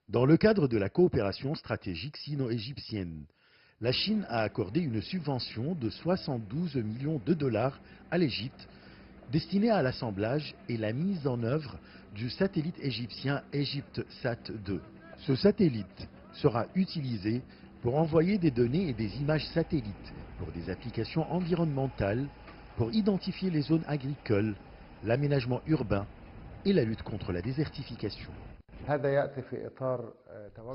Dans le cadre de la coopération stratégique sino-égyptienne, la Chine a accordé une subvention de 72 millions de dollars à l'Égypte destinée à l'assemblage et la mise en œuvre du satellite égyptien EgyptSat-2. Ce satellite sera utilisé pour envoyer des données et des images satellites pour des applications environnementales, pour identifier les zones agricoles, l'aménagement urbain et la lutte contre la désertification.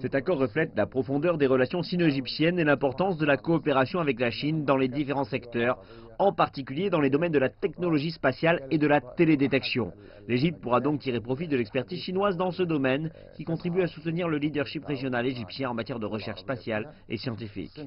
Cet accord reflète la profondeur des relations sino-égyptiennes et l'importance de la coopération avec la Chine dans les différents secteurs, en particulier dans les domaines de la technologie spatiale et de la télédétection. L'Égypte pourra donc tirer profit de l'expertise chinoise dans ce domaine, qui contribue à soutenir le leadership régional égyptien en matière de recherche spatiale et scientifique.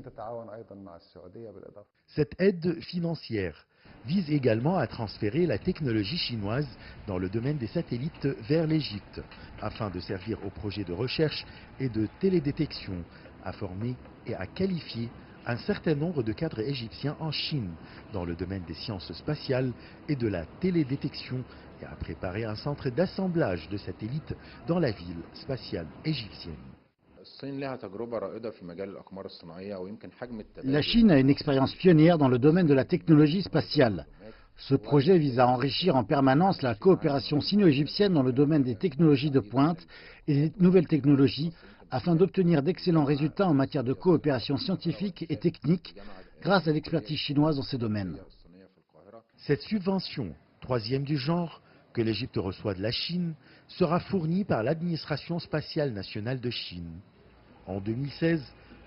Cette aide financière vise également à transférer la technologie chinoise dans le domaine des satellites vers l'Égypte, afin de servir aux projets de recherche et de télédétection, à former et à qualifier un certain nombre de cadres égyptiens en Chine dans le domaine des sciences spatiales et de la télédétection, et à préparer un centre d'assemblage de satellites dans la ville spatiale égyptienne. La Chine a une expérience pionnière dans le domaine de la technologie spatiale. Ce projet vise à enrichir en permanence la coopération sino-égyptienne dans le domaine des technologies de pointe et des nouvelles technologies afin d'obtenir d'excellents résultats en matière de coopération scientifique et technique grâce à l'expertise chinoise dans ces domaines. Cette subvention, troisième du genre, que l'Égypte reçoit de la Chine, sera fournie par l'administration spatiale nationale de Chine. En 2016,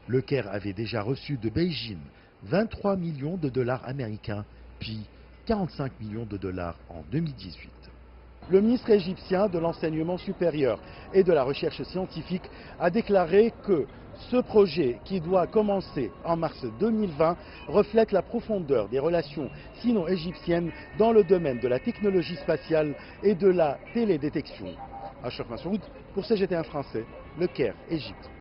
le Caire avait déjà reçu de Beijing 23 millions de dollars américains, puis 45 millions de dollars en 2018. Le ministre égyptien de l'enseignement supérieur et de la recherche scientifique a déclaré que ce projet, qui doit commencer en mars 2020, reflète la profondeur des relations sino-égyptiennes dans le domaine de la technologie spatiale et de la télédétection. Achraf Massoud pour CGT1 français, Le Caire, Égypte.